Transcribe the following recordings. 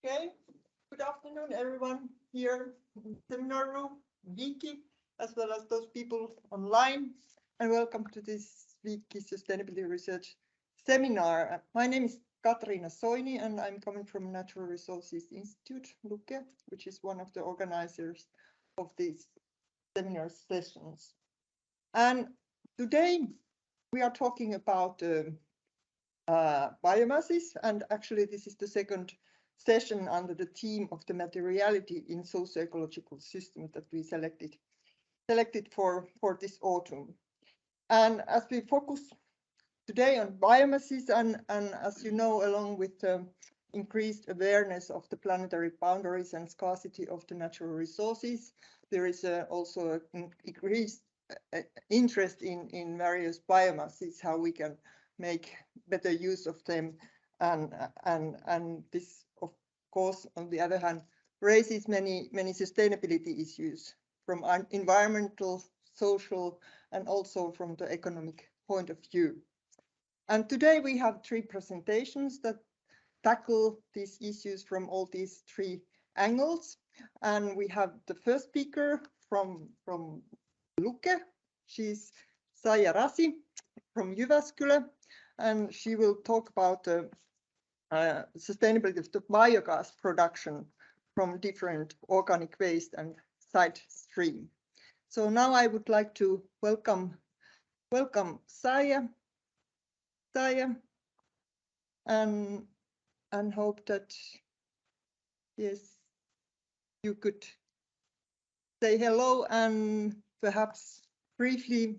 Okay, good afternoon, everyone here in the seminar room, Viikki, as well as those people online, and welcome to this Viikki Sustainability Research Seminar. My name is Katriina Soini, and I'm coming from Natural Resources Institute, LUKE, which is one of the organizers of these seminar sessions. And today we are talking about biomasses, and actually this is the second session under the theme of the materiality in socio-ecological systems that we selected for this autumn. And as we focus today on biomasses, and as you know, along with the increased awareness of the planetary boundaries and scarcity of the natural resources, there is also an increased interest in various biomasses, how we can make better use of them, and this, of course, on the other hand, raises many sustainability issues from an environmental, social, and also from the economic point of view. And today we have three presentations that tackle these issues from all these three angles. And we have the first speaker from LUKE. She's Saija Rasi from Jyväskylä, and she will talk about the sustainability of the biogas production from different organic waste and side stream. So now I would like to welcome Saija, and hope that, yes, you could say hello and perhaps briefly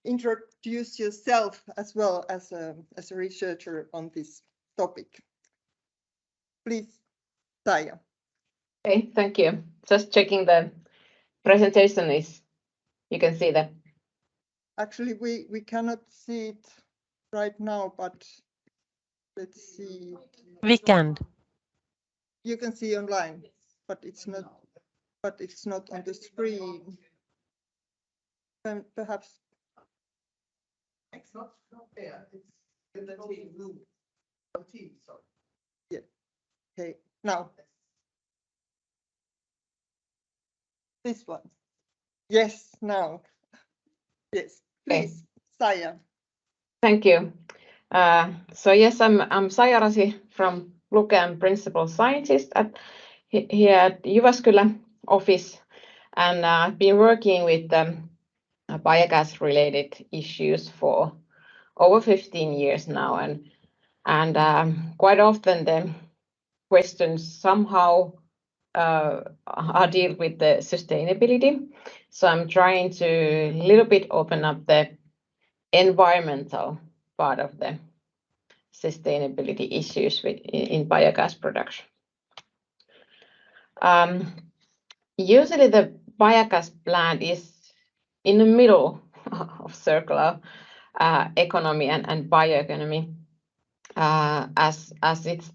introduce yourself as well as a researcher on this topic. Please, Saija. Okay, thank you. Just checking the presentation is, you can see that. Actually, we cannot see it right now, but let's see. We can. You can see online, but it's not on the screen. And perhaps It's not there. It's in the room. Sorry. Yeah. Okay. Now. This one. Yes. Now. Yes. Please, Saija. Thank you. So yes, I'm Saija Rasi from LUKE. I'm principal scientist here at Jyväskylä office, and I've been working with biogas related issues for over 15 years now, and quite often the questions somehow are deal with the sustainability. So I'm trying to a little bit open up the environmental part of the sustainability issues in biogas production. Usually the biogas plant is in the middle of circular economy and bioeconomy, as it's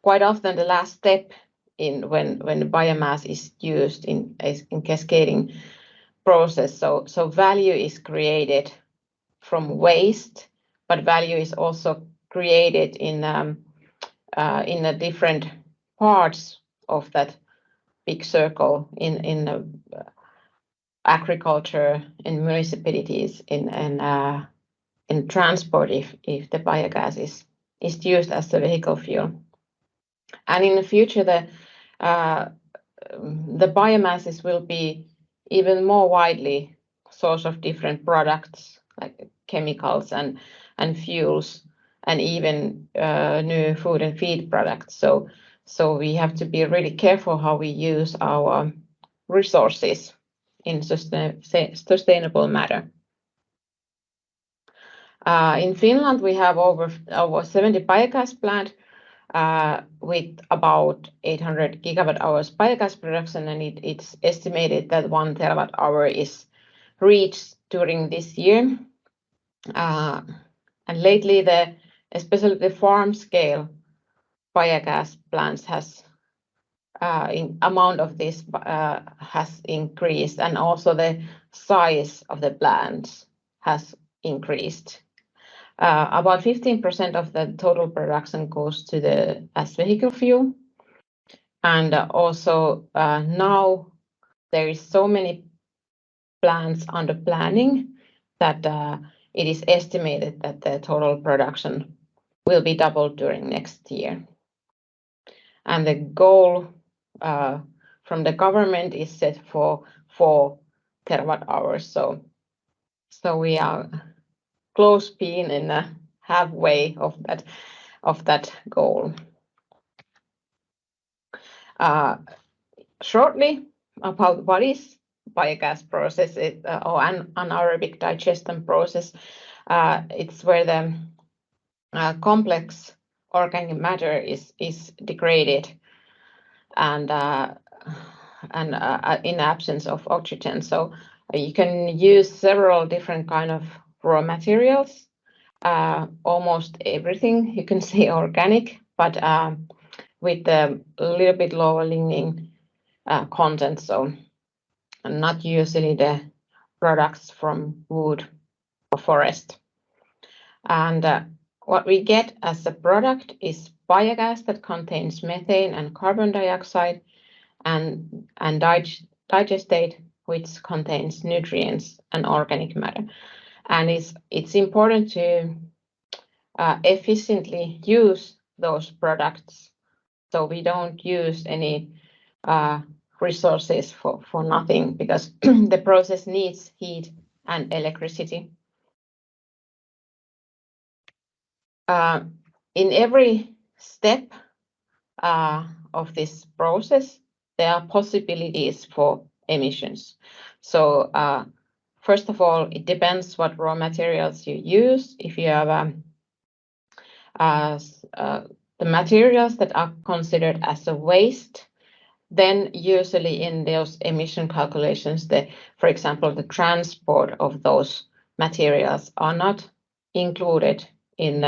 quite often the last step in when biomass is used in cascading process. So value is created from waste, but value is also created in the different parts of that big circle in agriculture, in municipalities, in transport if the biogas is used as the vehicle fuel. And in the future, the biomasses will be even more widely source of different products like chemicals and fuels, and even new food and feed products. So we have to be really careful how we use our resources in sustainable manner. In Finland, we have over 70 biogas plants with about 800 gigawatt hours biogas production, and it's estimated that 1 terawatt hour is reached during this year. And lately, especially the farm scale biogas plants amount of this has increased, and also the size of the plants has increased. About 15% of the total production goes to as vehicle fuel. And also now there is so many plants under planning that it is estimated that the total production will be doubled during next year. And the goal from the government is set for 4 terawatt hours. So we are close being in the halfway of that goal. Shortly about what is biogas process or anaerobic digestion process. It's where the complex organic matter is degraded and in absence of oxygen. So you can use several different kind of raw materials, almost everything you can say organic, but with a little bit lower lignin content. So not usually the products from wood or forest. And what we get as a product is biogas that contains methane and carbon dioxide, and digestate, which contains nutrients and organic matter. And it's important to efficiently use those products, so we don't use any resources for nothing, because the process needs heat and electricity. In every step of this process, there are possibilities for emissions. So first of all, it depends what raw materials you use. If you have the materials that are considered as a waste, then usually in those emission calculations, for example, the transport of those materials are not included in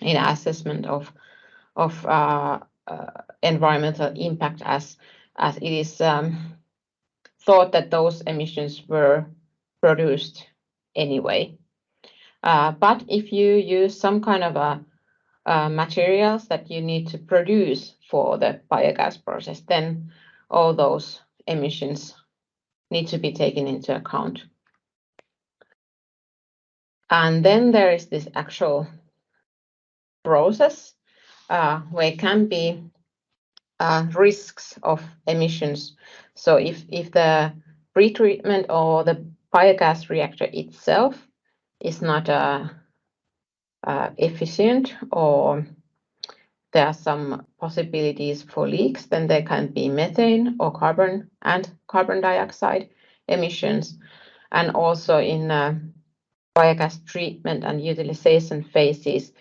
assessment of environmental impact, as it is thought that those emissions were produced anyway. But if you use some kind of materials that you need to produce for the biogas process, then all those emissions need to be taken into account. And then there is this actual process where it can be risks of emissions. So if the pretreatment or the biogas reactor itself is not efficient, or there are some possibilities for leaks, then there can be methane or carbon dioxide emissions. And also in biogas treatment and utilization phases,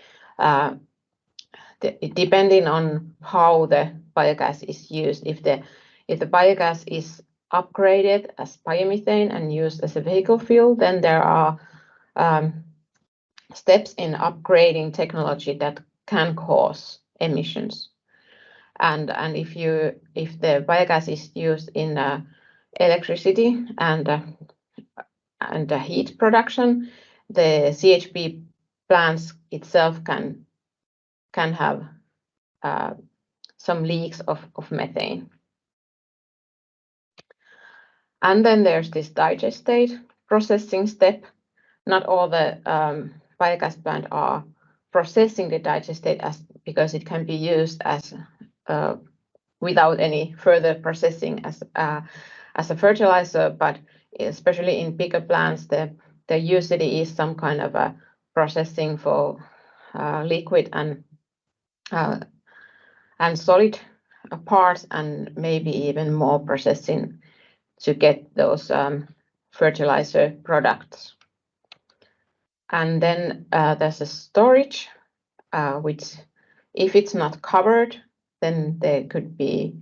depending on how the biogas is used, if the biogas is upgraded as biomethane and used as a vehicle fuel, then there are steps in upgrading technology that can cause emissions. And if the biogas is used in electricity and heat production, the CHP plants itself can have some leaks of methane. And then there's this digestate processing step. Not all the biogas plants are processing the digestate because it can be used as without any further processing as a fertilizer, but especially in bigger plants, there usually is some kind of a processing for liquid and solid parts, and maybe even more processing to get those fertilizer products. And then there's a storage, which if it's not covered, then there could be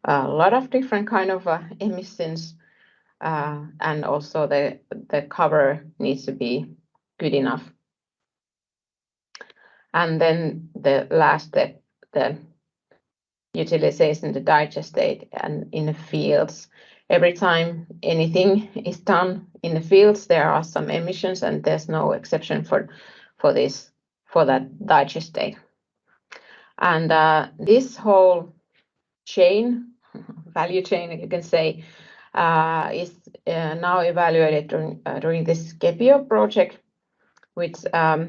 a lot of different kind of emissions, and also the cover needs to be good enough. And then the last step, the utilization, the digestate, and in the fields. Every time anything is done in the fields, there are some emissions, and there's no exception for for that digestate. And this whole chain, value chain, you can say, is now evaluated during this SKEPIO project, which at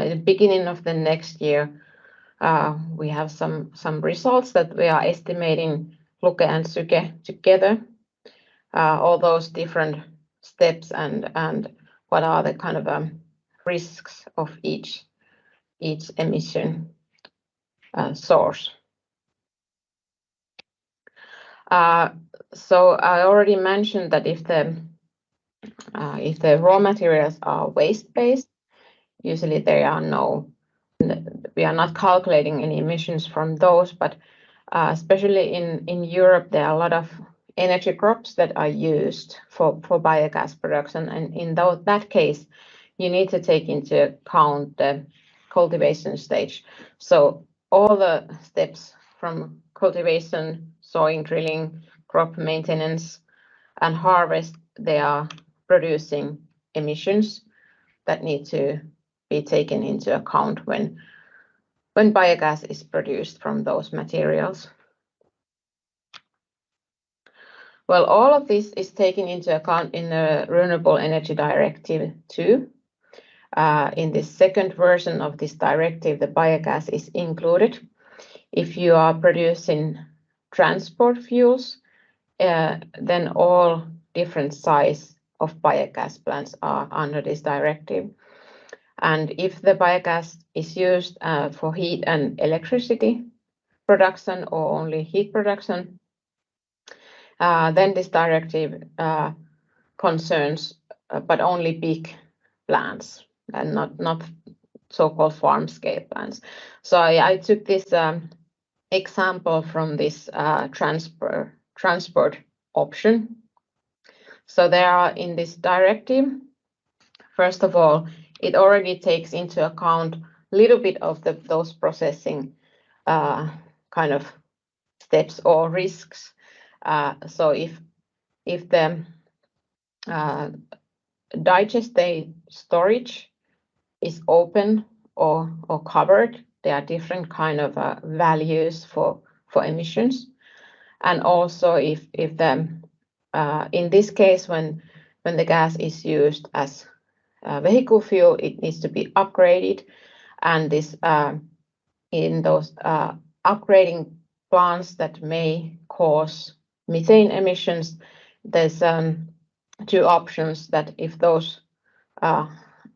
the beginning of the next year, we have some results that we are estimating Luke and SYKE together, all those different steps and what are the kind of risks of each emission source. So I already mentioned that if the raw materials are waste-based, usually we are not calculating any emissions from those, but especially in Europe, there are a lot of energy crops that are used for biogas production, and in that case, you need to take into account the cultivation stage. So all the steps from cultivation, sowing, drilling, crop maintenance, and harvest, they are producing emissions that need to be taken into account when biogas is produced from those materials. Well, all of this is taken into account in the Renewable Energy Directive too. In this second version of this directive, the biogas is included. If you are producing transport fuels, then all different size of biogas plants are under this directive. And if the biogas is used for heat and electricity production or only heat production, then this directive concerns but only big plants and not so-called farm scale plants. So I took this example from this transport option. So there are in this directive, first of all, it already takes into account a little bit of those processing kind of steps or risks. So if the digestate storage is open or covered, there are different kind of values for emissions. And also if the in this case when the gas is used as vehicle fuel, it needs to be upgraded, and this in those upgrading plants that may cause methane emissions, there's two options: that if those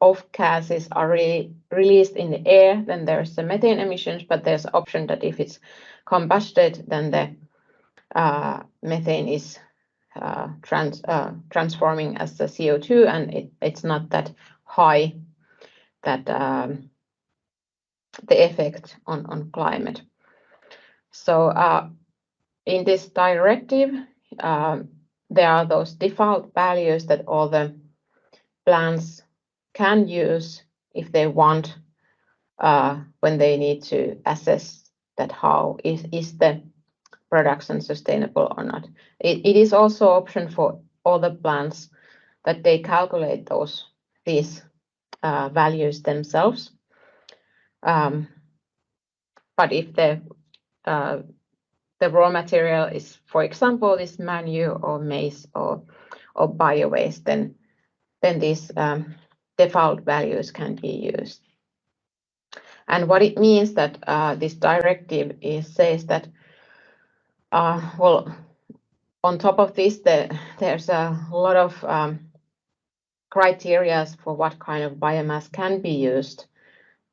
off gases are released in the air, then there's the methane emissions, but there's an option that if it's combusted, then the methane is transforming as the CO2, and it's not that high that the effect on climate. So in this directive, there are those default values that all the plants can use if they want, when they need to assess that how is the production sustainable or not. It is also option for all the plants that they calculate these values themselves. But if the raw material is, for example, this manure or maize or biowaste, then these default values can be used. And what it means that this directive says that, well, on top of this, there's a lot of criteria for what kind of biomass can be used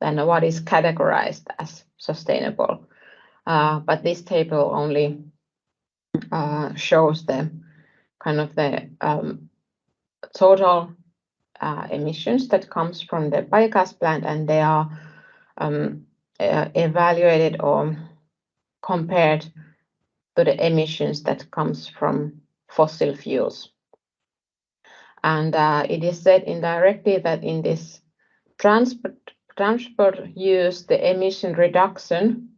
and what is categorized as sustainable. But this table only shows the kind of the total emissions that comes from the biogas plant, and they are evaluated or compared to the emissions that comes from fossil fuels. And it is said in directive that in this transport use, the emission reduction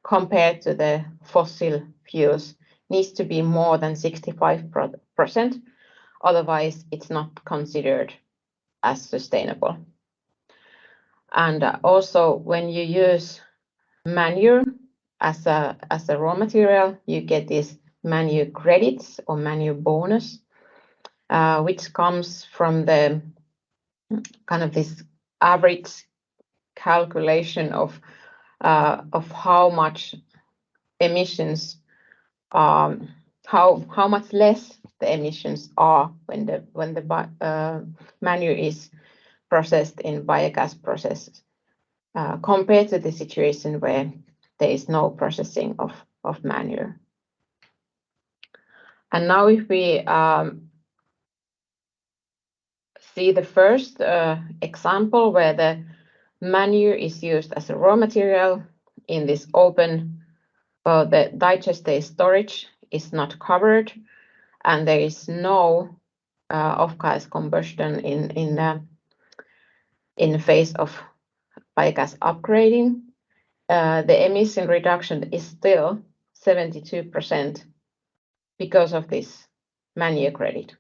compared to the fossil fuels needs to be more than 65%. Otherwise, it's not considered as sustainable. And also when you use manure as a raw material, you get these manure credits or manure bonus, which comes from the kind of this average calculation of how much emissions, how much less the emissions are when the manure is processed in biogas processes compared to the situation where there is no processing of manure. And now if we see the first example where the manure is used as a raw material in this open, the digestate storage is not covered, and there is no off-gas combustion in the phase of biogas upgrading. The emission reduction is still 72% because of this manure credit.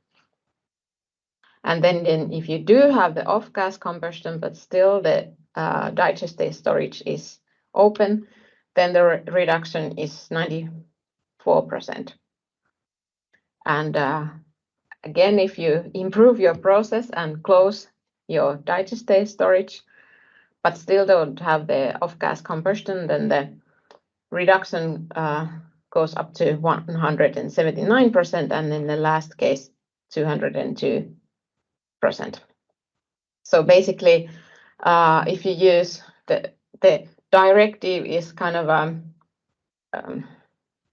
And then if you do have the off-gas combustion, but still the digestate storage is open, then the reduction is 94%. And again, if you improve your process and close your digestate storage, but still don't have the off-gas combustion, then the reduction goes up to 179%, and in the last case, 202%. So basically, if you use the directive is kind of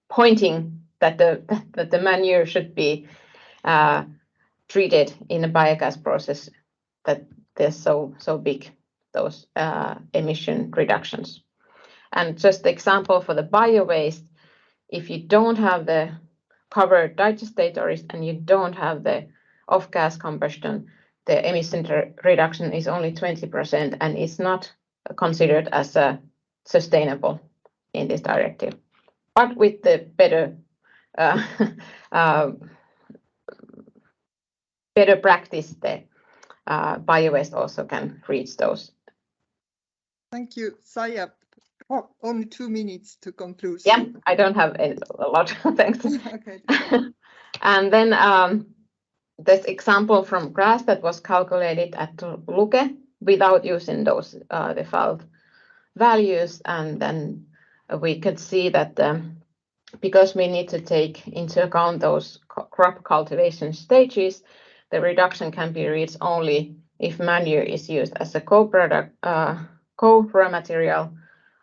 pointing that the manure should be treated in a biogas process, that there's so big those emission reductions. And just the example for the biowaste, if you don't have the covered digestate and you don't have the off-gas combustion, the emission reduction is only 20% and it's not considered as sustainable in this directive. But with the better better practice, the biowaste also can reach those. Thank you, Saija. Oh, only 2 minutes to conclude. Yeah, I don't have a lot. Thanks. Okay. And then this example from grass that was calculated at Luke without using those default values, and then we could see that because we need to take into account those crop cultivation stages, the reduction can be reached only if manure is used as a co-product, co-raw material,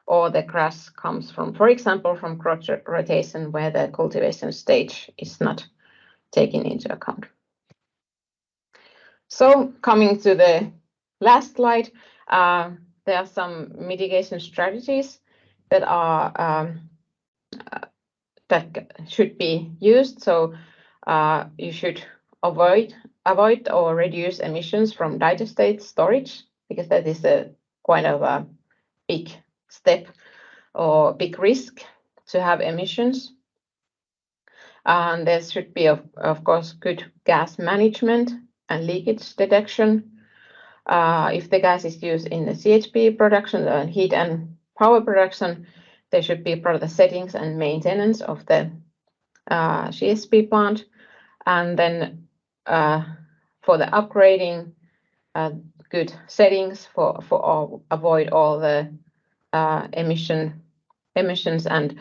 or the grass comes from, for example, from crop rotation where the cultivation stage is not taken into account. So coming to the last slide, there are some mitigation strategies that are that should be used. So you should avoid or reduce emissions from digestate storage, because that is a quite of a big step or big risk to have emissions. And there should be, of course, good gas management and leakage detection. If the gas is used in the CHP production, heat and power production, there should be proper settings and maintenance of the CSP plant. And then for the upgrading, good settings for avoid all the emissions, and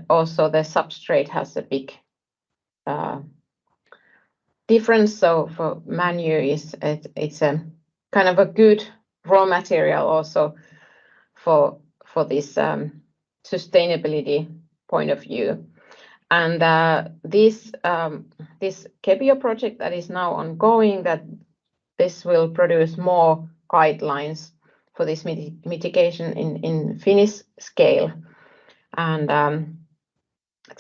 also the substrate has a big difference. So for manure it's a kind of a good raw material also for this sustainability point of view. And this KEBIO project that is now ongoing, that this will produce more guidelines for this mitigation in Finnish scale. And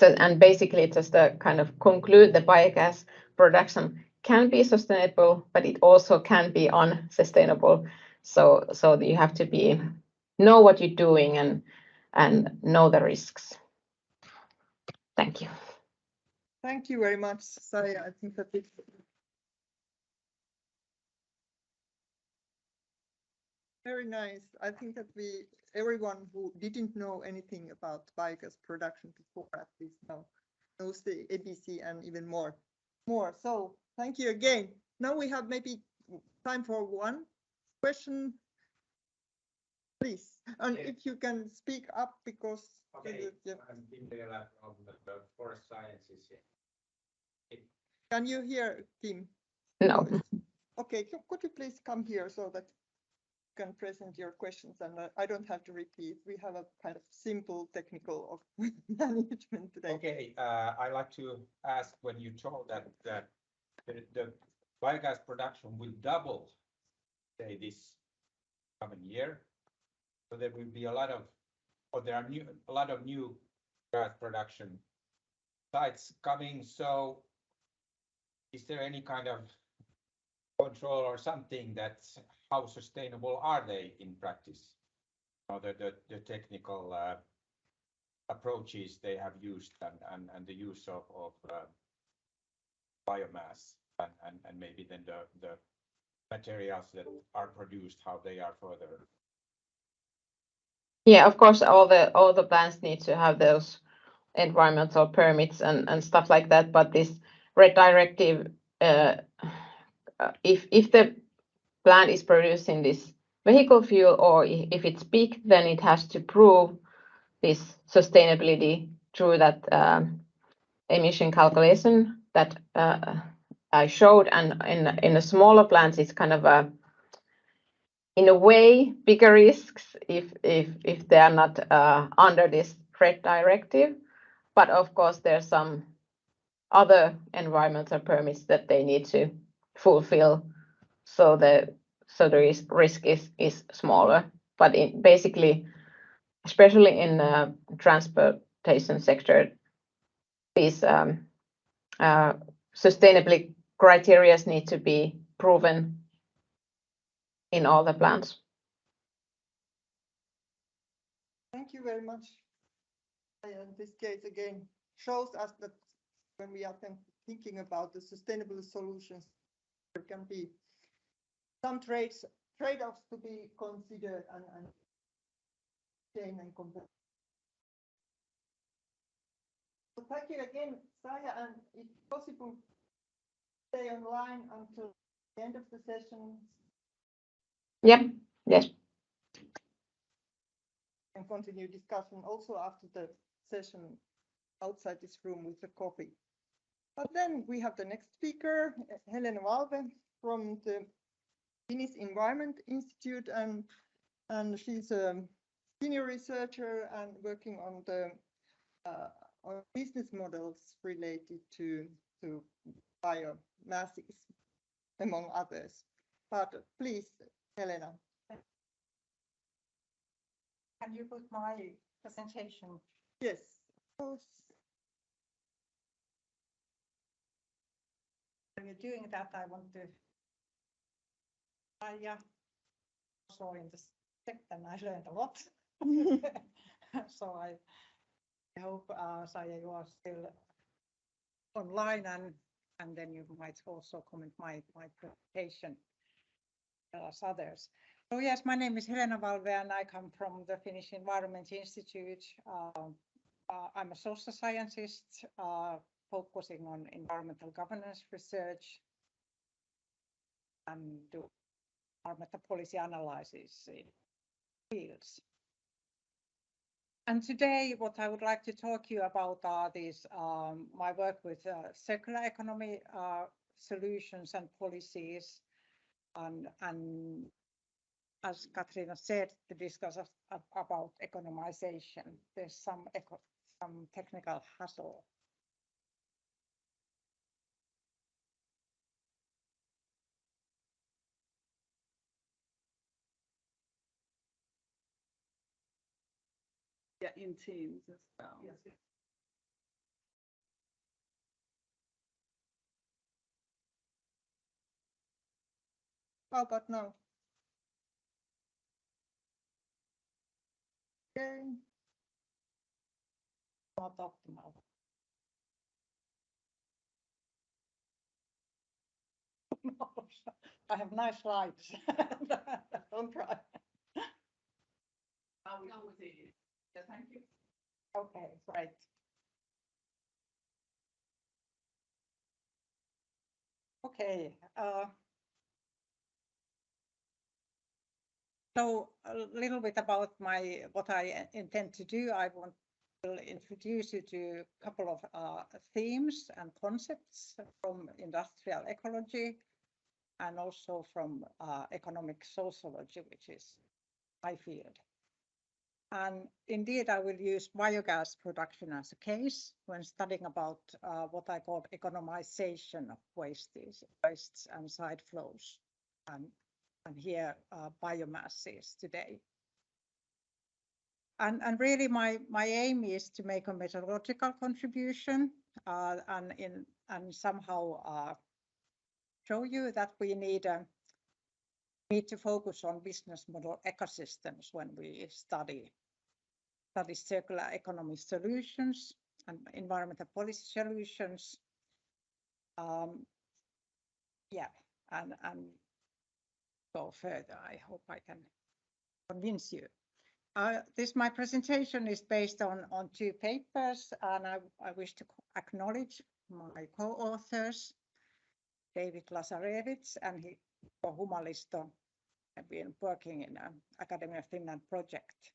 and basically just to kind of conclude, the biogas production can be sustainable, but it also can be unsustainable. So you have to know what you're doing and know the risks. Thank you. Thank you very much, Saija. I think that Very nice. I think that everyone who didn't know anything about biogas production before at least now knows the ABC and even more. So thank you again. Now we have maybe time for one question, please. And if you can speak up because. Okay, I'm Kim from the Forest Sciences. Can you hear Kim? No. Okay, could you please come here so that you can present your questions and I don't have to repeat. We have a kind of simple technical management today. Okay, I like to ask when you told that the biogas production will double, say, this coming year. So there will be a lot of, or there are a lot of new gas production sites coming. So is there any kind of control or something that's how sustainable are they in practice? You know, the technical approaches they have used and the use of biomass and maybe then the materials that are produced, how they are further. Yeah, of course, all the plants need to have those environmental permits and stuff like that. But this red directive, if the plant is producing this vehicle fuel or if it's big, then it has to prove this sustainability through that emission calculation that I showed. And in the smaller plants, it's kind of in a way bigger risks if they are not under this red directive. But of course, there's some other environmental permits that they need to fulfill, so the risk is smaller. But basically, especially in the transportation sector, these sustainability criteria need to be proven in all the plants. Thank you very much. And this case again shows us that when we are thinking about the sustainable solutions, there can be some trade-offs to be considered and compare. So thank you again, Saija, and if possible, stay online until the end of the session. Yeah. Yes. And continue discussion also after the session outside this room with the coffee. But then we have the next speaker, Helena Valve from the Finnish Environment Institute, and she's a senior researcher and working on the on business models related to biomasses, among others. But please, Helena. Can you put my presentation? Yes, of course. When you're doing that, I want to. I also in the second I learned a lot. So I hope Saija, you are still online and then you might also comment my presentation as others. So yes, my name is Helena Valve and I come from the Finnish Environment Institute. I'm a social scientist focusing on environmental governance research and do environmental policy analysis in fields. And today, what I would like to talk to you about are these my work with circular economy solutions and policies, and as Katriina said, to discuss about economization. There's some technical hassle. Yeah, in Teams as well. Yes. How about now? Okay. Not optimal. I have nice slides. Don't try. Thank you. Okay, great. Okay. So a little bit about what I intend to do. I want to introduce you to a couple of themes and concepts from industrial ecology and also from economic sociology, which is my field. And indeed, I will use biogas production as a case when studying about what I call economization of wastes and side flows. And here biomass is today. And really my aim is to make a methodological contribution and somehow show you that we need to focus on business model ecosystems when we study circular economy solutions and environmental policy solutions. Yeah, and go further. I hope I can convince you. My presentation is based on 2 papers, and I wish to acknowledge my co-authors, David Lazarevich and Mikko Humalisto, have been working in an Academy of Finland project.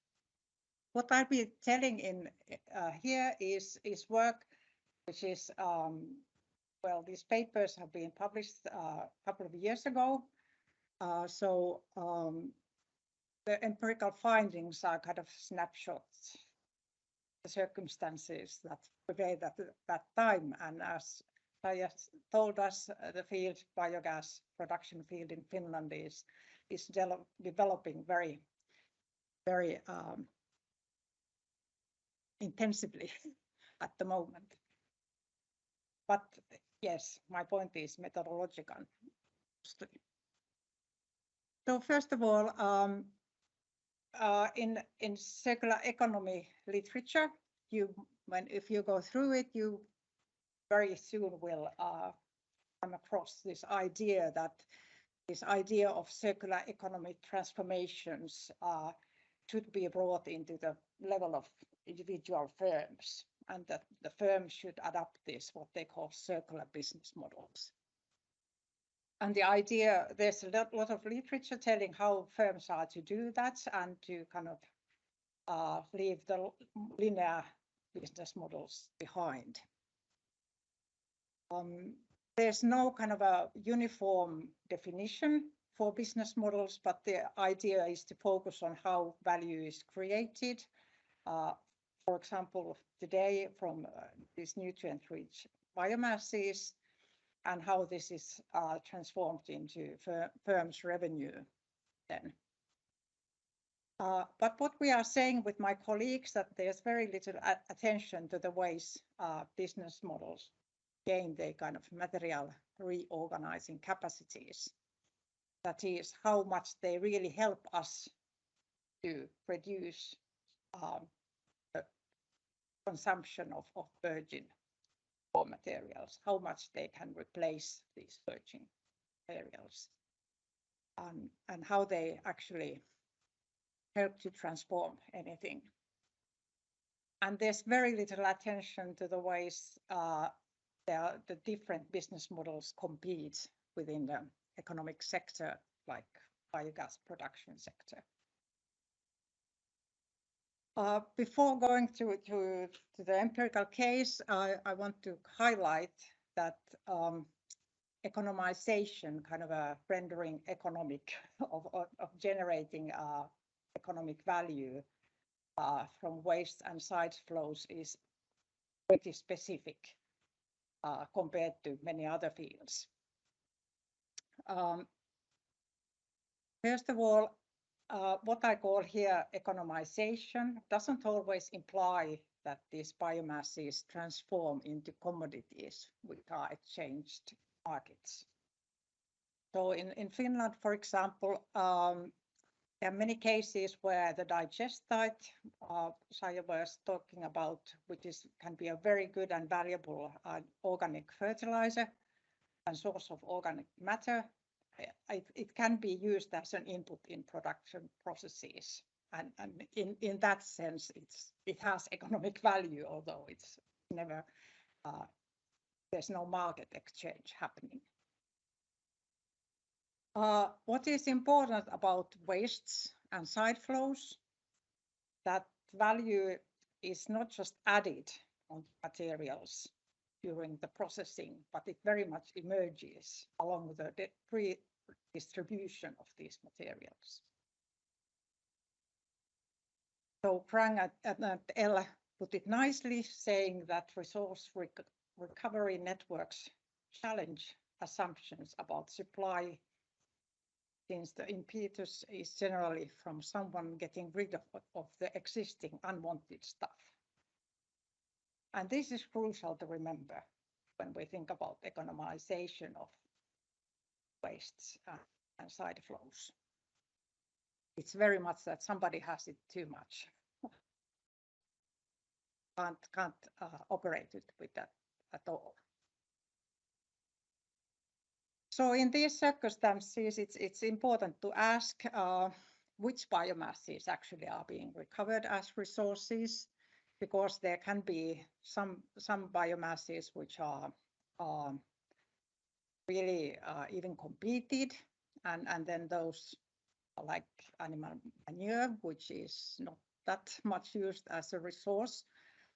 What I'll be telling in here is work which is, well, these papers have been published a couple of years ago. The empirical findings are kind of snapshots, the circumstances that prevailed at that time. And as Saija told us, the field, biogas production field in Finland is developing very intensively at the moment. But yes, my point is methodological. So first of all, in circular economy literature, if you go through it, you very soon will come across this idea of circular economy transformations should be brought into the level of individual firms, and that the firms should adopt what they call circular business models. And the idea, there's a lot of literature telling how firms are to do that and to kind of leave the linear business models behind. There's no kind of a uniform definition for business models, but the idea is to focus on how value is created. For example, today from these nutrient-rich biomasses, and how this is transformed into firms' revenue then. But what we are saying with my colleagues that there's very little attention to the ways business models gain their kind of material reorganizing capacities. That is how much they really help us to reduce the consumption of virgin raw materials, how much they can replace these virgin materials, and how they actually help to transform anything. And there's very little attention to the ways the different business models compete within the economic sector, like biogas production sector. Before going to the empirical case, I want to highlight that economization, kind of a rendering economic of generating economic value from waste and side flows, is pretty specific compared to many other fields. First of all, what I call here economization doesn't always imply that these biomasses transform into commodities which are exchanged markets. So in Finland, for example, there are many cases where the digestate Saija was talking about, which can be a very good and valuable organic fertilizer and source of organic matter. It can be used as an input in production processes. and in that sense, it has economic value, although it's never, there's no market exchange happening. What is important about wastes and side flows, that value is not just added on materials during the processing, but it very much emerges along the pre-distribution of these materials. So Frank and Ella put it nicely, saying that resource recovery networks challenge assumptions about supply, since the impetus is generally from someone getting rid of the existing unwanted stuff. And this is crucial to remember when we think about economization of wastes and side flows. It's very much that somebody has it too much. Can't operate it with that at all. So in these circumstances, it's important to ask which biomasses actually are being recovered as resources, because there can be some biomasses which are really even competed, and then those like animal manure, which is not that much used as a resource,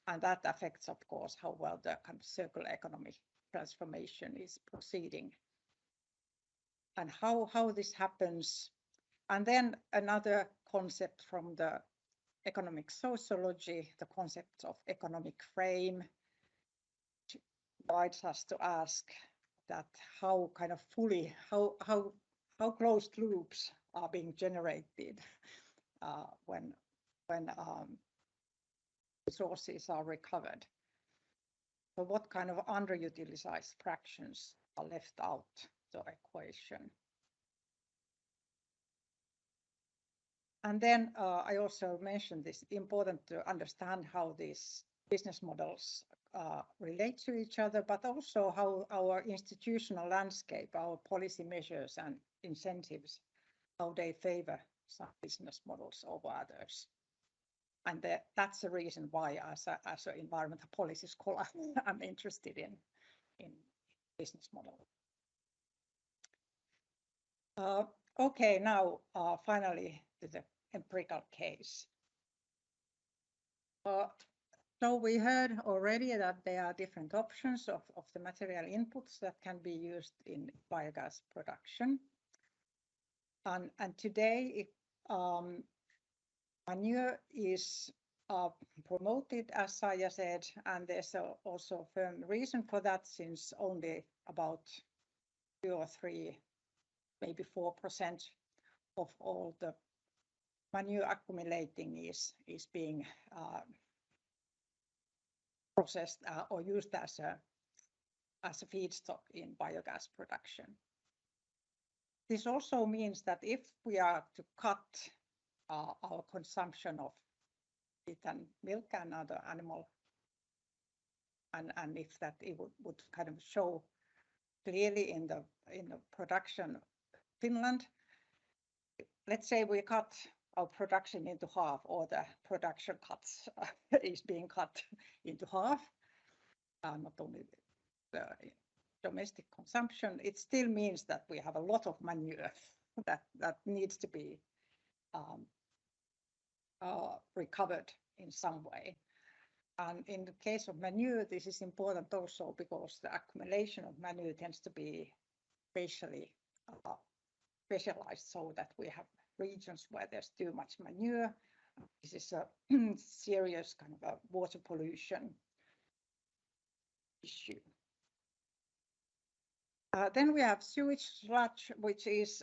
and that affects, of course, how well the kind of circular economy transformation is proceeding and how this happens. And then another concept from the economic sociology, the concept of economic frame, guides us to ask that how kind of fully, how closed loops are being generated when resources are recovered. So what kind of underutilized fractions are left out the equation? And then I also mentioned this, important to understand how these business models relate to each other, but also how our institutional landscape, our policy measures and incentives, how they favor some business models over others. And that's the reason why, as an environmental policy scholar, I'm interested in business model. Okay, now finally to the empirical case. So we heard already that there are different options of the material inputs that can be used in biogas production. And today, manure is promoted, as Saija said, and there's also a firm reason for that, since only about 2 or 3, maybe 4% of all the manure accumulating is being processed or used as a feedstock in biogas production. This also means that if we are to cut our consumption of meat and milk and other animal, and if that it would kind of show clearly in the production Finland, let's say we cut our production into half, or the production cuts is being cut into half, not only the domestic consumption, it still means that we have a lot of manure that needs to be recovered in some way. And in the case of manure, this is important also because the accumulation of manure tends to be spatially specialized, so that we have regions where there's too much manure. This is a serious kind of a water pollution issue. Then we have sewage sludge, which is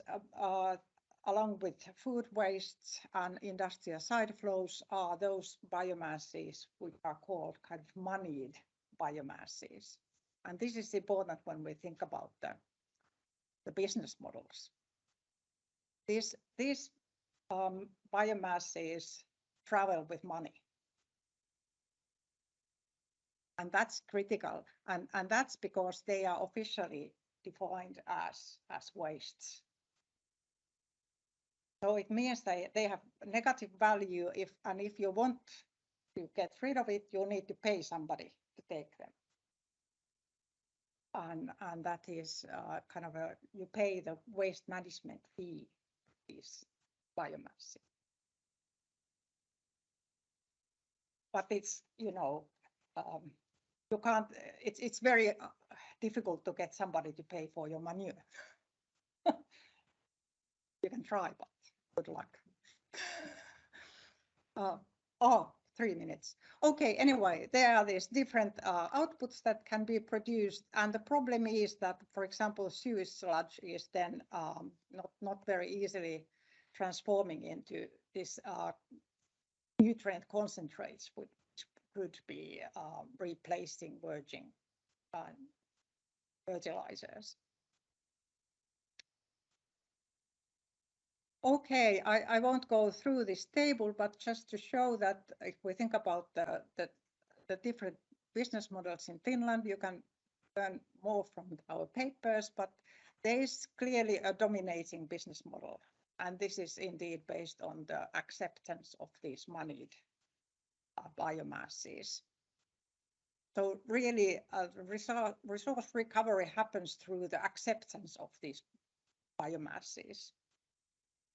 along with food wastes and industrial side flows, are those biomasses which are called kind of moneyed biomasses. And this is important when we think about the business models. These biomasses travel with money. And that's critical. And that's because they are officially defined as wastes. So it means they have negative value if you want to get rid of it, you need to pay somebody to take them. And that is kind of you pay the waste management fee, is biomass. But it's, you can't, it's very difficult to get somebody to pay for your manure. You can try, but good luck. 3 minutes. Okay, anyway, there are these different outputs that can be produced, and the problem is that, for example, sewage sludge is then not very easily transforming into this nutrient concentrates, which could be replacing virgin fertilizers. Okay, I won't go through this table, but just to show that if we think about the different business models in Finland, you can learn more from our papers, but there is clearly a dominating business model. And this is indeed based on the acceptance of these moneyed biomasses. So really, resource recovery happens through the acceptance of these biomasses,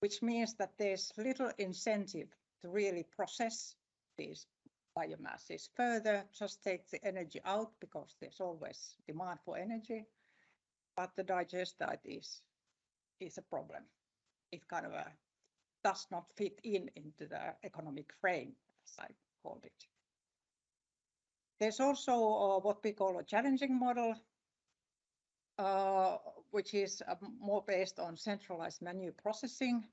which means that there's little incentive to really process these biomasses further, just take the energy out because there's always demand for energy. But the digestate is a problem. It kind of does not fit into the economic frame, as I called it. There's also what we call a challenging model, which is more based on centralized manure processing.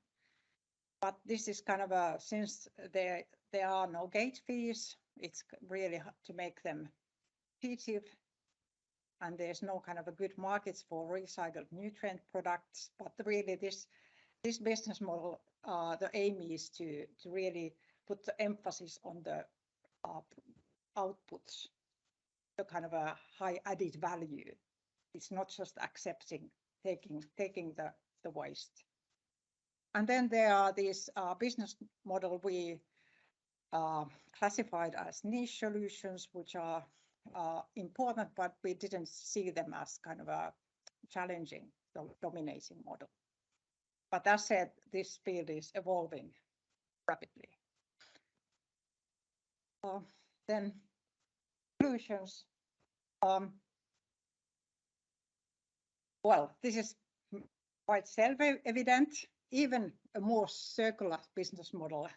But this is kind of since there are no gate fees, it's really hard to make them competitive. And there's no kind of a good markets for recycled nutrient products. But really this business model, the aim is to really put the emphasis on the outputs, the kind of a high added value. It's not just accepting, taking the waste. And then there are these business model we classified as niche solutions, which are important, but we didn't see them as kind of a challenging, dominating model. But as said, this field is evolving rapidly. Then solutions. Well, this is quite self-evident. Even a more circular business model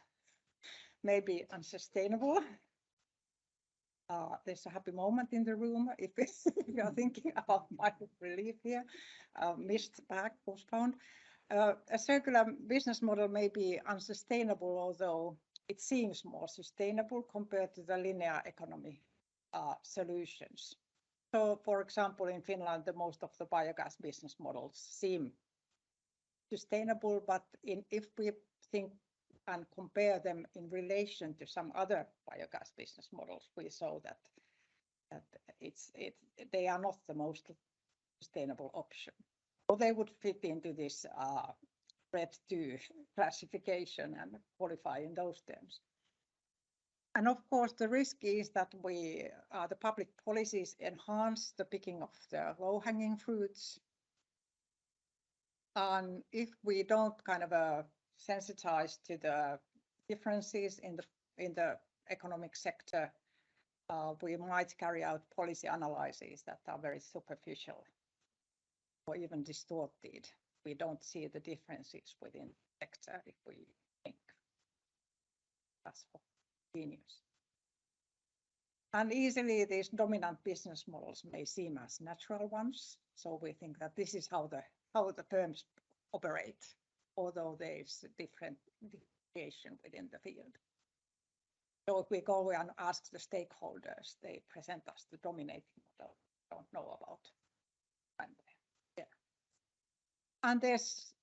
may be unsustainable. There's a happy moment in the room if you are thinking about my relief here. Missed back, postponed. A circular business model may be unsustainable, although it seems more sustainable compared to the linear economy solutions. So, for example, in Finland, most of the biogas business models seem sustainable, but if we think and compare them in relation to some other biogas business models, we saw that they are not the most sustainable option. So they would fit into this RED 2 classification and qualify in those terms. And of course, the risk is that the public policies enhance the picking of the low-hanging fruits. And if we don't kind of sensitize to the differences in the economic sector, we might carry out policy analyses that are very superficial or even distorted. We don't see the differences within the sector if we think that's genius. And easily these dominant business models may seem as natural ones. So we think that this is how the firms operate, although there is different differentiation within the field. So if we go and ask the stakeholders, they present us the dominating model we don't know about. And, yeah. And there's,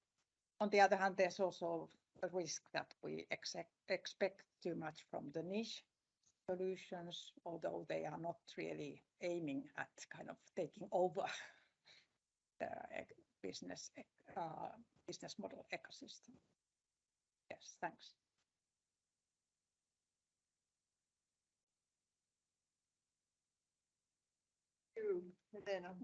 on the other hand, there's also a risk that we expect too much from the niche solutions, although they are not really aiming at kind of taking over the business model ecosystem. Yes, thanks. you, Helena.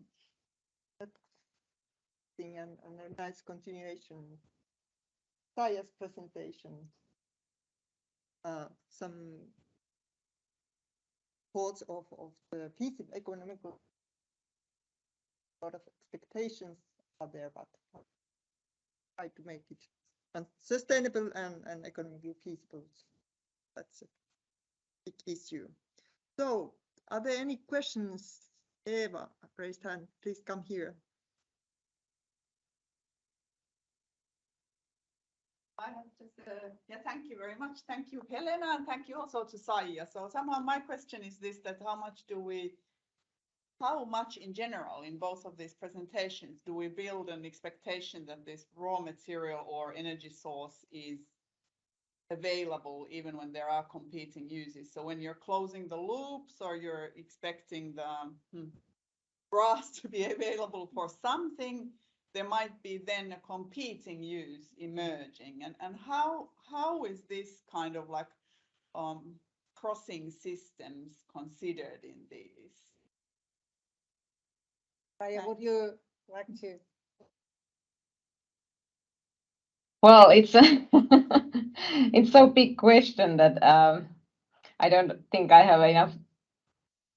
And a nice continuation. Saija's presentation. Some thoughts of the feasible economical. A lot of expectations are there, but try to make it sustainable and economically feasible. That's a big issue. So, are there any questions? Eva, raised hand, please come here. I have just, thank you very much. Thank you, Helena, and thank you also to Saija. So somehow my question is this, that how much in general in both of these presentations do we build an expectation that this raw material or energy source is available even when there are competing uses? So when you're closing the loops or you're expecting the grass to be available for something, there might be then a competing use emerging. And how is this kind of like crossing systems considered in these? Saija, would you like to? Well, it's a it's so big question that I don't think I have enough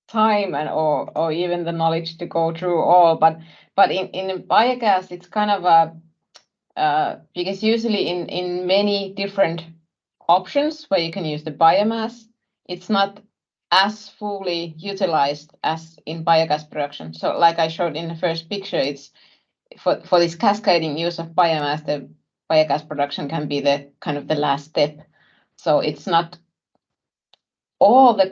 time and or even the knowledge to go through all. But in biogas, it's kind of a because usually in many different options where you can use the biomass, it's not as fully utilized as in biogas production. So like I showed in the first picture, it's for this cascading use of biomass, the biogas production can be the kind of the last step. So it's not all the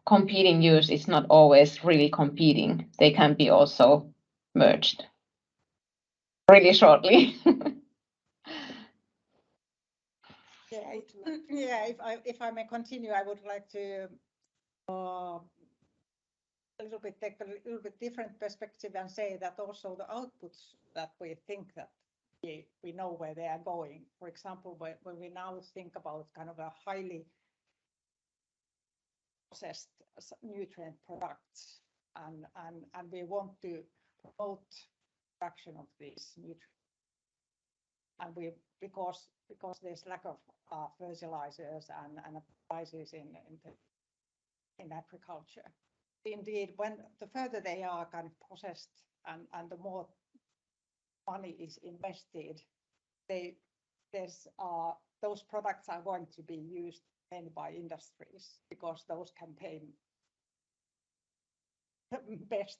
competing use, it's not always really competing. They can be also merged. Really shortly. If I may continue, I would like to take a little bit different perspective and say that also the outputs that we think that we know where they are going. For example, when we now think about kind of a highly processed nutrient products, and we want to promote production of these nutrients, and because there's lack of fertilizers and prices in agriculture. Indeed, when the further they are kind of processed and the more money is invested, those products are going to be used mainly by industries because those can pay best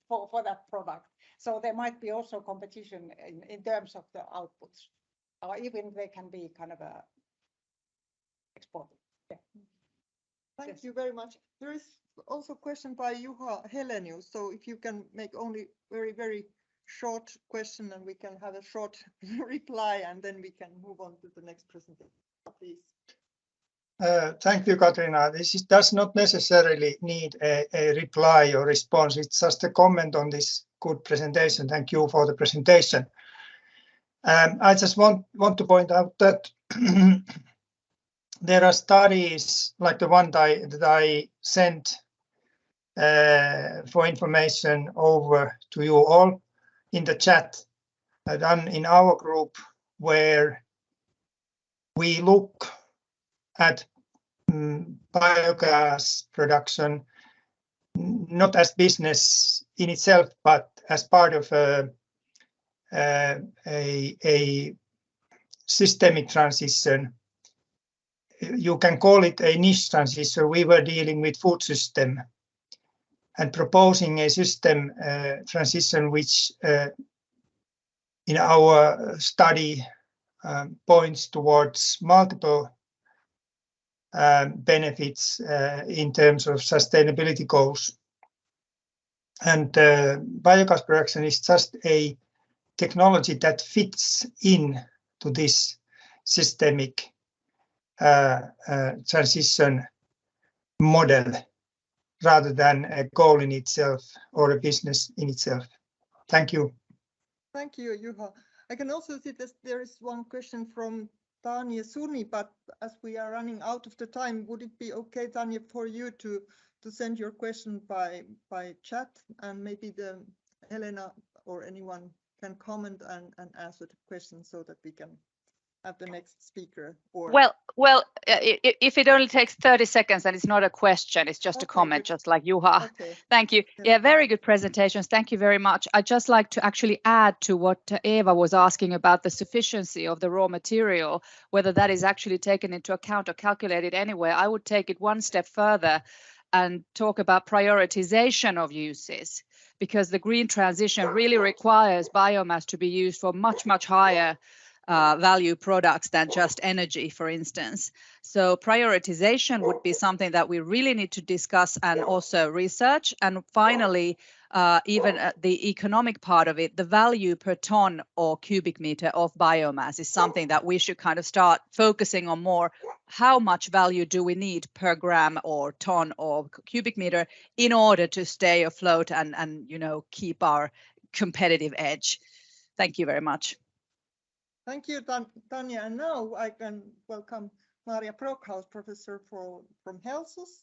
for that product. So there might be also competition in terms of the outputs, or even they can be kind of a exported. Yeah. Thank you very much. There is also a question by Juha Helenius. So if you can make only very, very short question and we can have a short reply and then we can move on to the next presentation, please. Thank you, Katriina. This does not necessarily need a reply or response. It's just a comment on this good presentation. Thank you for the presentation. I just want to point out that there are studies like the one that I sent for information over to you all in the chat done in our group, where we look at biogas production not as business in itself, but as part of a systemic transition. You can call it a niche transition. We were dealing with food system and proposing a system transition, which in our study points towards multiple benefits in terms of sustainability goals. And biogas production is just a technology that fits in to this systemic transition model rather than a goal in itself or a business in itself. Thank you. Thank you, Juha. I can also see that there is one question from Tanya Suni, but as we are running out of the time, would it be okay, Tanya, for you to send your question by chat, and maybe the Helena or anyone can comment and answer the question so that we can have the next speaker? Or If it only takes 30 seconds and it's not a question, it's just a comment, good. just like Juha. Okay. Thank you. Yeah, very good presentations. Thank you very much. I'd just like to actually add to what Eva was asking about the sufficiency of the raw material, whether that is actually taken into account or calculated anywhere. I would take it one step further and talk about prioritization of uses, because the green transition really requires biomass to be used for much, much higher value products than just energy, for instance. So prioritization would be something that we really need to discuss and also research. And finally, even the economic part of it, the value per ton or cubic meter of biomass is something that we should kind of start focusing on more. How much value do we need per gram or ton or cubic meter in order to stay afloat and keep our competitive edge? Thank you very much. Thank you, Tanya. And now I can welcome Maria Brockhaus, professor from HELSUS,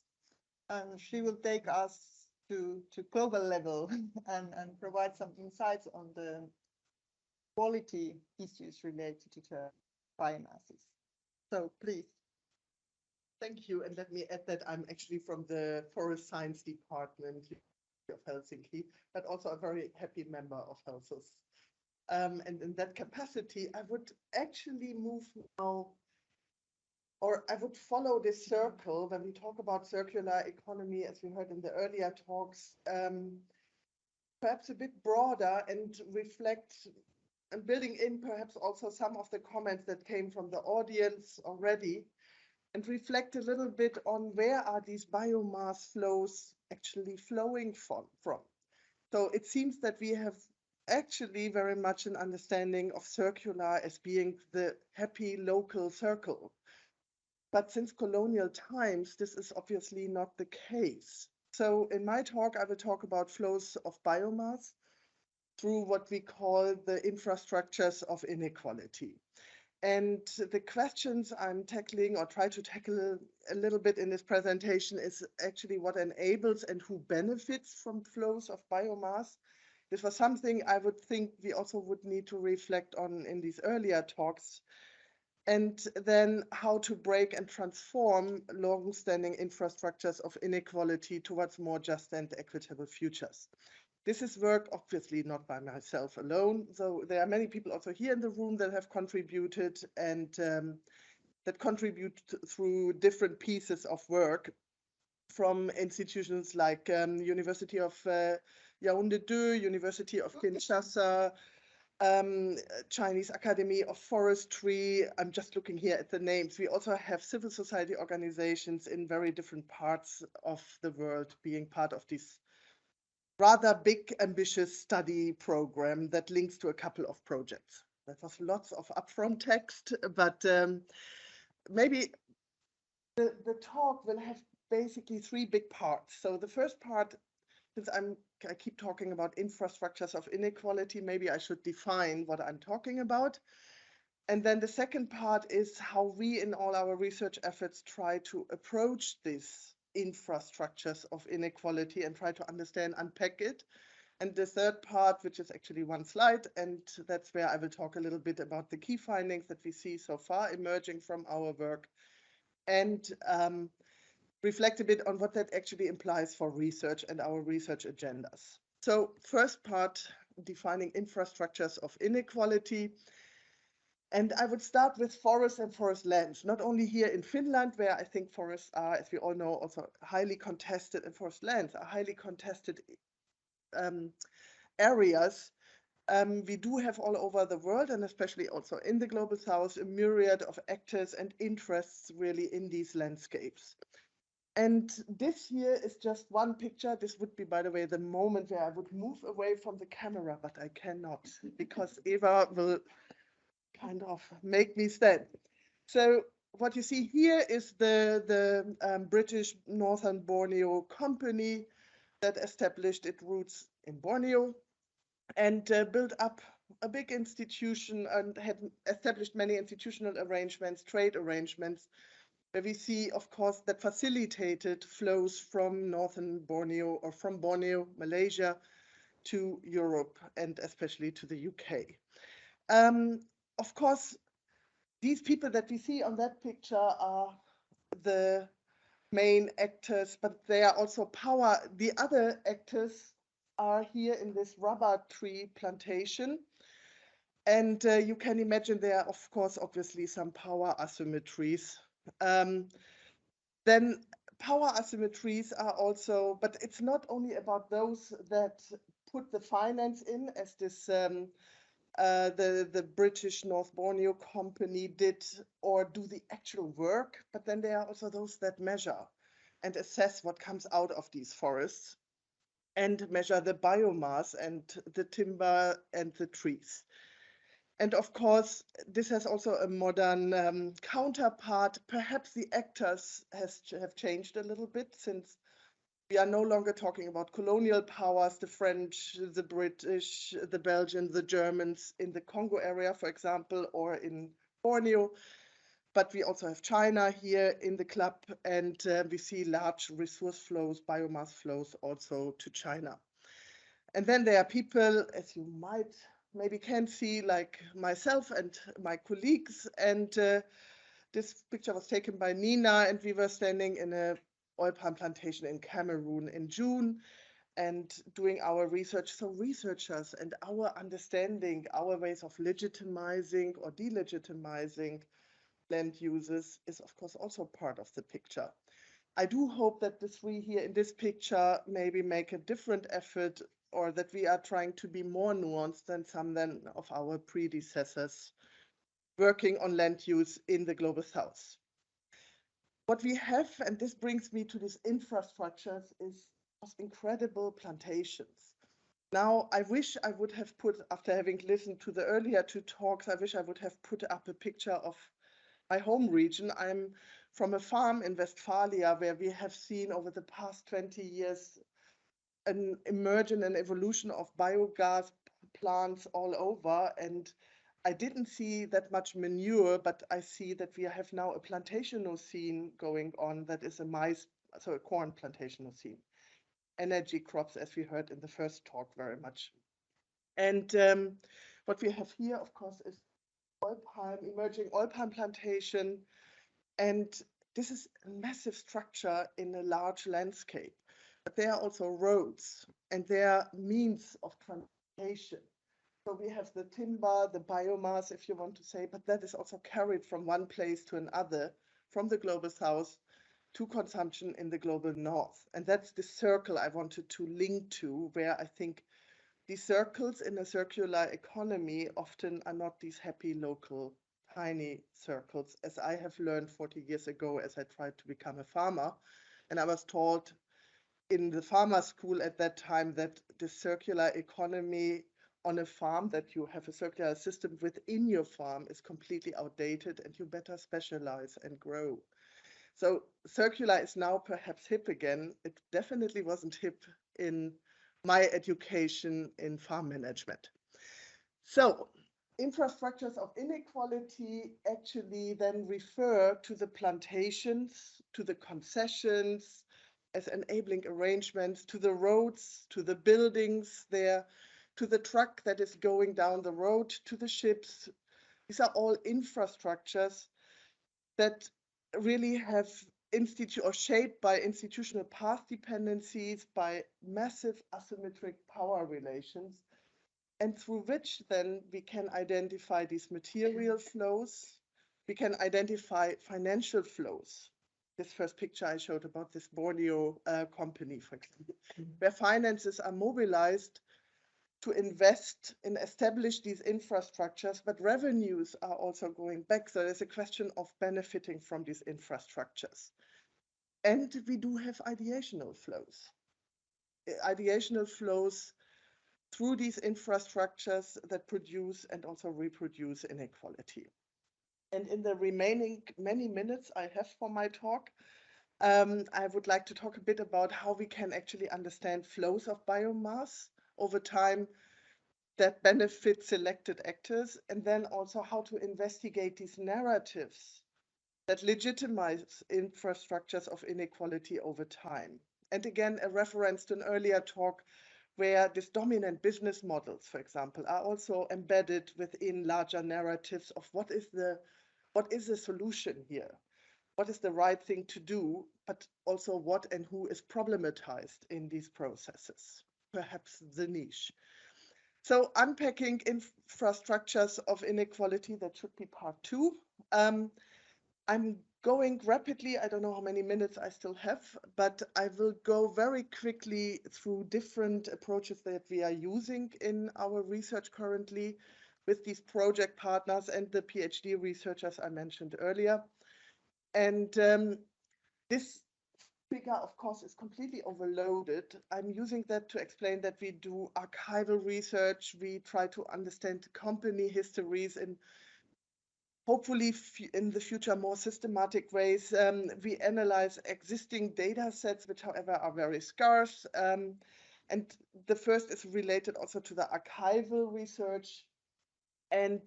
and she will take us to global level and provide some insights on the quality issues related to biomasses. So please. Thank you. And let me add that I'm actually from the Forest Science Department of Helsinki, but also a very happy member of HELSUS. And in that capacity, I would actually move now, or I would follow this circle when we talk about circular economy, as we heard in the earlier talks, perhaps a bit broader and reflect, and building in perhaps also some of the comments that came from the audience already, and reflect a little bit on where are these biomass flows actually flowing from. So it seems that we have actually very much an understanding of circular as being the happy local circle. But since colonial times, this is obviously not the case. So in my talk, I will talk about flows of biomass through what we call the infrastructures of inequality. And the questions I'm tackling or try to tackle a little bit in this presentation is actually what enables and who benefits from flows of biomass. This was something I would think we also would need to reflect on in these earlier talks. And then how to break and transform long-standing infrastructures of inequality towards more just and equitable futures. This is work obviously not by myself alone. So there are many people also here in the room that have contributed and that contribute through different pieces of work from institutions like University of Yaoundé 2, University of Kinshasa, Chinese Academy of Forestry. I'm just looking here at the names. We also have civil society organizations in very different parts of the world being part of this rather big, ambitious study program that links to a couple of projects. That was lots of upfront text, but maybe the talk will have basically three big parts. So the first part, since I keep talking about infrastructures of inequality, maybe I should define what I'm talking about. And then the second part is how we in all our research efforts try to approach these infrastructures of inequality and try to understand, unpack it. And the third part, which is actually one slide, and that's where I will talk a little bit about the key findings that we see so far emerging from our work, and reflect a bit on what that actually implies for research and our research agendas. So first part, defining infrastructures of inequality. And I would start with forests and forest lands, not only here in Finland, where I think forests are, as we all know, also highly contested, and forest lands are highly contested areas. We do have all over the world, and especially also in the global south, a myriad of actors and interests really in these landscapes. And this here is just one picture. This would be, by the way, the moment where I would move away from the camera, but I cannot because Eva will kind of make me stand. So what you see here is the British Northern Borneo company that established its roots in Borneo and built up a big institution and had established many institutional arrangements, trade arrangements, where we see, of course, that facilitated flows from northern Borneo or from Borneo, Malaysia, to Europe and especially to the UK. Of course, these people that we see on that picture are the main actors, but they are also power. The other actors are here in this rubber tree plantation. And you can imagine there are, of course, obviously some power asymmetries. Then power asymmetries are also, but it's not only about those that put the finance in, as this the British North Borneo company did, or do the actual work, but then there are also those that measure and assess what comes out of these forests and measure the biomass and the timber and the trees. And of course, this has also a modern counterpart. Perhaps the actors have changed a little bit, since we are no longer talking about colonial powers, the French, the British, the Belgians, the Germans in the Congo area, for example, or in Borneo. But we also have China here in the club, and we see large resource flows, biomass flows also to China. And then there are people, as you might maybe can see, like myself and my colleagues. And this picture was taken by Nina, and we were standing in a oil palm plantation in Cameroon in June and doing our research. So researchers and our understanding, our ways of legitimizing or delegitimizing land uses is of course also part of the picture. I do hope that the three here in this picture maybe make a different effort, or that we are trying to be more nuanced than some of our predecessors working on land use in the Global South. What we have, and this brings me to these infrastructures, is incredible plantations. Now, I wish I would have put, after having listened to the earlier two talks, I wish I would have put up a picture of my home region. I'm from a farm in Westphalia where we have seen over the past 20 years an emergence and evolution of biogas plants all over. And I didn't see that much manure, but I see that we have now a plantation going on that is a corn plantation scene. Energy crops, as we heard in the first talk, very much. And what we have here, of course, is emerging oil palm plantation. And this is a massive structure in a large landscape. But there are also roads, and there are means of transportation. So we have the timber, the biomass, if you want to say, but that is also carried from one place to another, from the Global South to consumption in the Global North. And that's the circle I wanted to link to, where I think these circles in a circular economy often are not these happy local tiny circles, as I have learned 40 years ago as I tried to become a farmer. And I was taught in the farmer school at that time that the circular economy on a farm, that you have a circular system within your farm, is completely outdated, and you better specialize and grow. So circular is now perhaps hip again. It definitely wasn't hip in my education in farm management. So infrastructures of inequality actually then refer to the plantations, to the concessions as enabling arrangements, to the roads, to the buildings there, to the truck that is going down the road, to the ships. These are all infrastructures that really have shaped by institutional path dependencies, by massive asymmetric power relations, and through which then we can identify these material flows, we can identify financial flows. This first picture I showed about this Borneo company, for example, where finances are mobilized to invest and establish these infrastructures, but revenues are also going back. So there's a question of benefiting from these infrastructures. And we do have ideational flows. Ideational flows through these infrastructures that produce and also reproduce inequality. And in the remaining many minutes I have for my talk, I would like to talk a bit about how we can actually understand flows of biomass over time that benefit selected actors, and then also how to investigate these narratives that legitimize infrastructures of inequality over time. And again, a reference to an earlier talk where these dominant business models, for example, are also embedded within larger narratives of what is the solution here? What is the right thing to do, but also what and who is problematized in these processes, perhaps the niche. So unpacking infrastructures of inequality, that should be part 2. I'm going rapidly. I don't know how many minutes I still have, but I will go very quickly through different approaches that we are using in our research currently with these project partners and the PhD researchers I mentioned earlier. And this figure, of course, is completely overloaded. I'm using that to explain that we do archival research. We try to understand company histories and hopefully in the future more systematic ways. We analyze existing data sets, which however are very scarce. And the first is related also to the archival research. And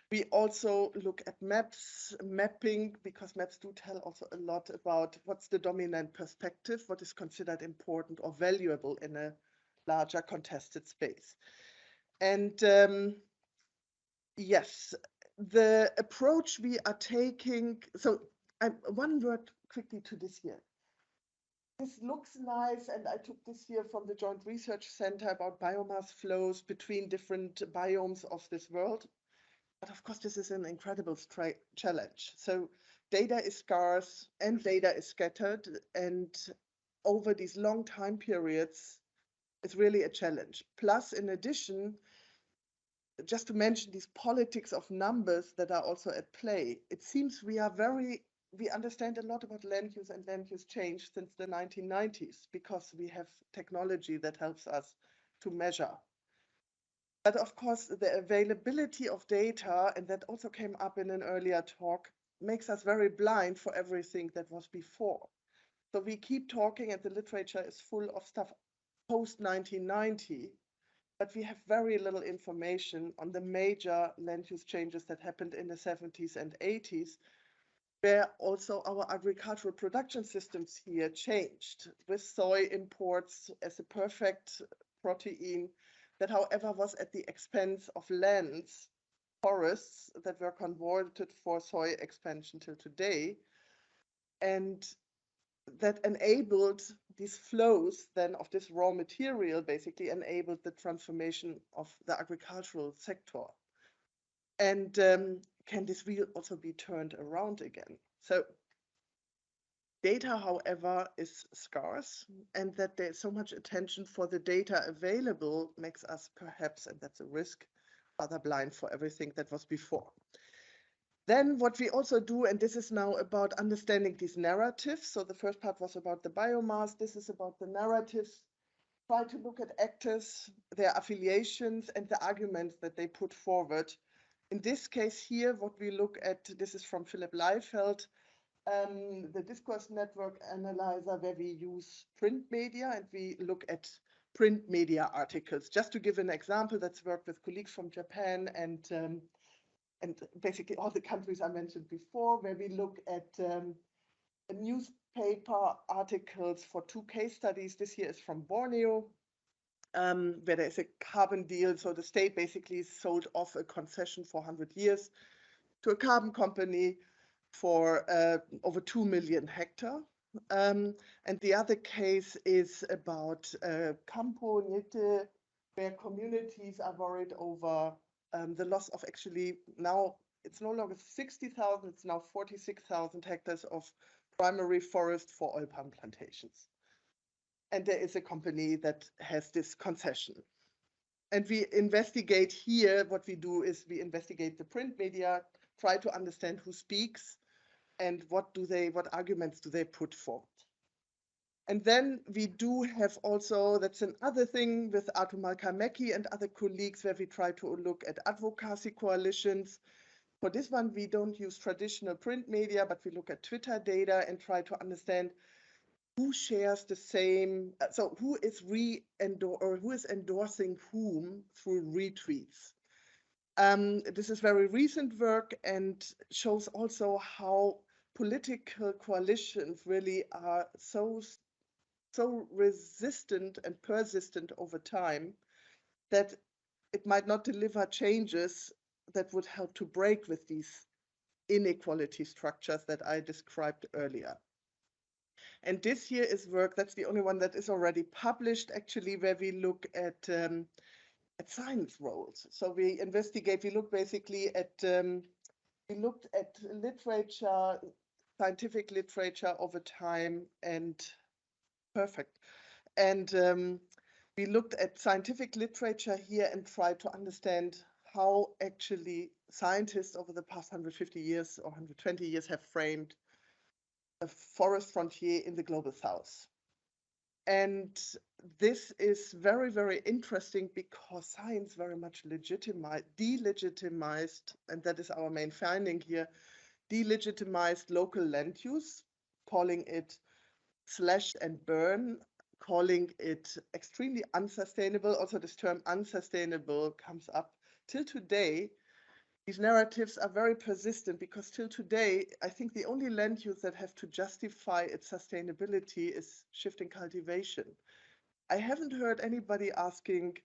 we also look at mapping, because maps do tell also a lot about what's the dominant perspective, what is considered important or valuable in a larger contested space. And yes, the approach we are taking, so one word quickly to this here. This looks nice, and I took this here from the Joint Research Center about biomass flows between different biomes of this world. But of course, this is an incredible challenge. So data is scarce and data is scattered, and over these long time periods, it's really a challenge. Plus, in addition, just to mention these politics of numbers that are also at play, it seems we understand a lot about land use and land use change since the 1990s, because we have technology that helps us to measure. But of course, the availability of data, and that also came up in an earlier talk, makes us very blind for everything that was before. So we keep talking, and the literature is full of stuff post 1990, but we have very little information on the major land use changes that happened in the 70s and 80s, where also our agricultural production systems here changed, with soy imports as a perfect protein that, however, was at the expense of lands, forests that were converted for soy expansion till today, and that enabled these flows then of this raw material, basically enabled the transformation of the agricultural sector. And can this wheel also be turned around again? So data, however, is scarce, and that there's so much attention for the data available makes us perhaps, and that's a risk, rather blind for everything that was before. Then what we also do, and this is now about understanding these narratives. So the first part was about the biomass. This is about the narratives. Try to look at actors, their affiliations, and the arguments that they put forward. In this case here, what we look at, this is from Philip Leifeld, the discourse network analyzer, where we use print media and we look at print media articles. Just to give an example, that's worked with colleagues from Japan and basically all the countries I mentioned before, where we look at newspaper articles for 2 case studies. This here is from Borneo, where there is a carbon deal. So the state basically sold off a concession for 100 years to a carbon company for over 2 million hectares. And the other case is about Campo Niete, where communities are worried over the loss of, actually now it's no longer 60,000, it's now 46,000 hectares of primary forest for oil palm plantations. And there is a company that has this concession. And we investigate here, what we do is we investigate the print media, try to understand who speaks and what arguments do they put forward. And then we do have also, that's another thing with Arto Malkameki and other colleagues, where we try to look at advocacy coalitions. For this one, we don't use traditional print media, but we look at Twitter data and try to understand who shares the same, so who is who is endorsing whom through retweets. This is very recent work and shows also how political coalitions really are so resistant and persistent over time that it might not deliver changes that would help to break with these inequality structures that I described earlier. And this here is work, that's the only one that is already published, actually, where we look at science roles. So we look basically at, we looked at literature, scientific literature over time, and perfect. And we looked at scientific literature here and tried to understand how actually scientists over the past 150 years or 120 years have framed a forest frontier in the global south. And this is very, very interesting because science very much delegitimized, and that is our main finding here, delegitimized local land use, calling it slash and burn, calling it extremely unsustainable. Also, this term unsustainable comes up till today. These narratives are very persistent because till today, I think the only land use that have to justify its sustainability is shifting cultivation. I haven't heard anybody asking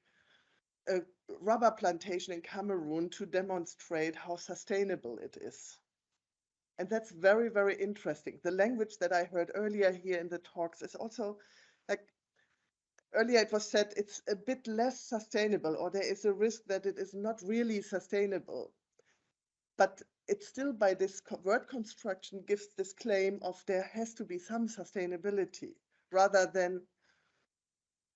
a rubber plantation in Cameroon to demonstrate how sustainable it is. And that's very, very interesting. The language that I heard earlier here in the talks is also, like earlier it was said, it's a bit less sustainable, or there is a risk that it is not really sustainable. But it's still, by this word construction, gives this claim of there has to be some sustainability rather than,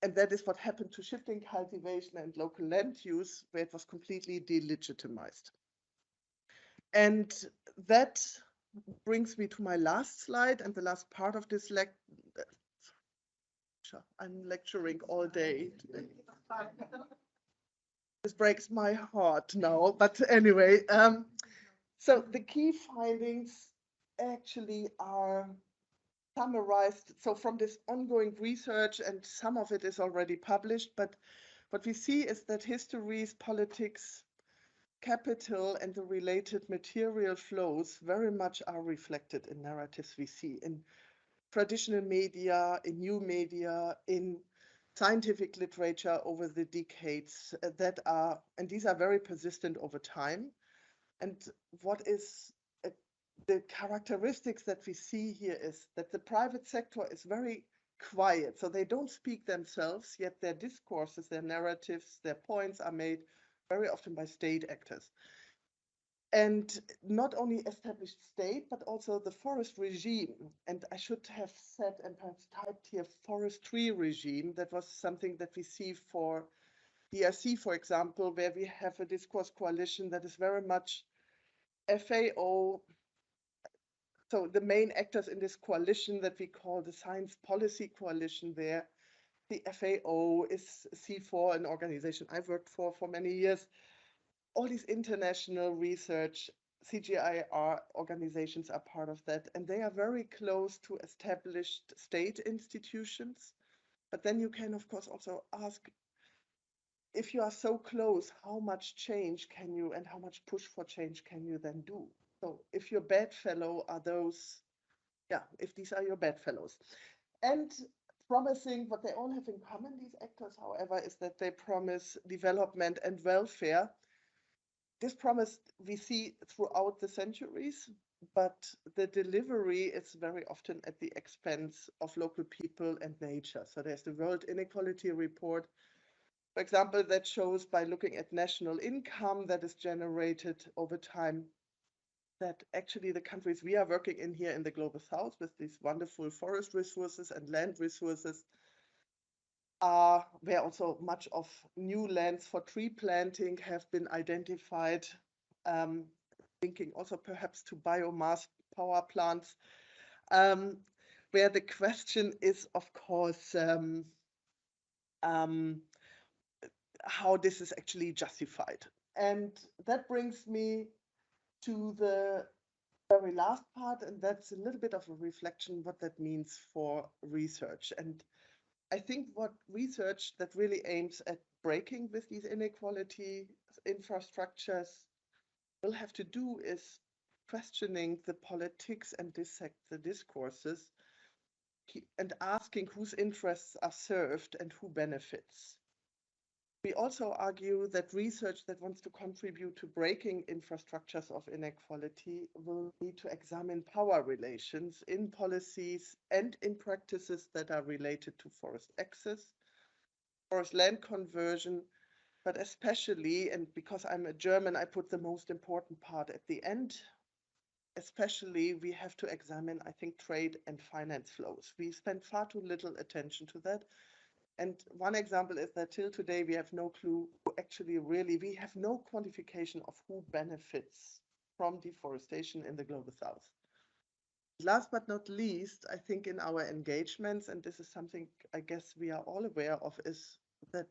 and that is what happened to shifting cultivation and local land use, where it was completely delegitimized. And that brings me to my last slide and the last part of this lecture. I'm lecturing all day today. This breaks my heart now, but anyway, so the key findings actually are summarized. So from this ongoing research, and some of it is already published, but what we see is that histories, politics, capital, and the related material flows very much are reflected in narratives we see in traditional media, in new media, in scientific literature over the decades and these are very persistent over time. And what is the characteristics that we see here is that the private sector is very quiet. So they don't speak themselves, yet their discourses, their narratives, their points are made very often by state actors. And not only established state, but also the forest regime. And I should have said, and perhaps typed here, forestry regime. That was something that we see for DRC, for example, where we have a discourse coalition that is very much FAO. So the main actors in this coalition that we call the Science Policy Coalition there, the FAO is C4, an organization I've worked for many years. All these international research, CGIAR organizations are part of that, and they are very close to established state institutions. But then you can, of course, also ask, if you are so close, how much change can you and how much push for change can you then do? So if your bedfellow are those, if these are your bedfellows. And promising, what they all have in common, these actors, however, is that they promise development and welfare. This promise we see throughout the centuries, but the delivery is very often at the expense of local people and nature. So there's the World Inequality Report, for example, that shows by looking at national income that is generated over time, that actually the countries we are working in here in the global south with these wonderful forest resources and land resources are where also much of new lands for tree planting have been identified, thinking also perhaps to biomass power plants, where the question is, of course, how this is actually justified. And that brings me to the very last part, and that's a little bit of a reflection what that means for research. And I think what research that really aims at breaking with these inequality infrastructures will have to do is questioning the politics and dissect the discourses and asking whose interests are served and who benefits. We also argue that research that wants to contribute to breaking infrastructures of inequality will need to examine power relations in policies and in practices that are related to forest access, forest land conversion, but especially, and because I'm a German, I put the most important part at the end, especially we have to examine, I think, trade and finance flows. We spend far too little attention to that. And one example is that till today, we have no clue who actually really, we have no quantification of who benefits from deforestation in the Global South. Last but not least, I think in our engagements, and this is something I guess we are all aware of, is that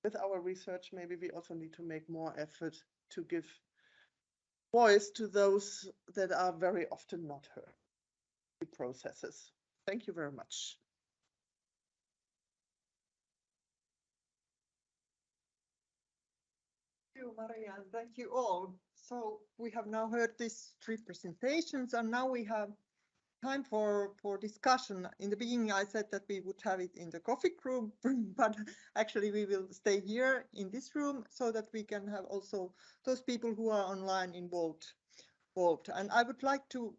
with our research, maybe we also need to make more effort to give voice to those that are very often not heard in processes. Thank you very much. Thank you, Maria, and thank you all. So we have now heard these 3 presentations, and now we have time for discussion. In the beginning, I said that we would have it in the coffee room, but actually we will stay here in this room so that we can have also those people who are online involved. And I would like to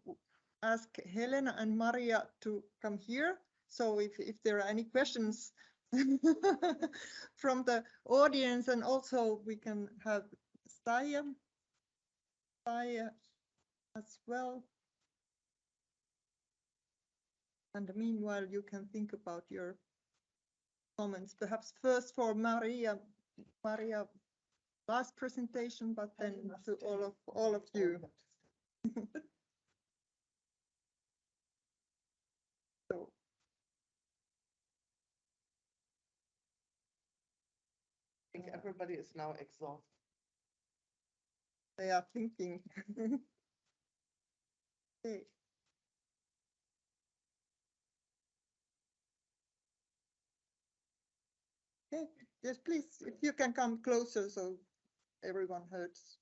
ask Helena and Maria to come here. So if there are any questions from the audience, and also we can have Saija as well. And meanwhile, you can think about your comments. Perhaps first for Maria, last presentation, but then to all of you. So, I think everybody is now exhausted. they are thinking. Okay. Okay, yes, please, if you can come closer so everyone hears.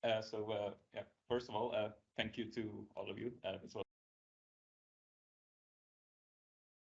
Yeah, first of all, thank you to all of you. It was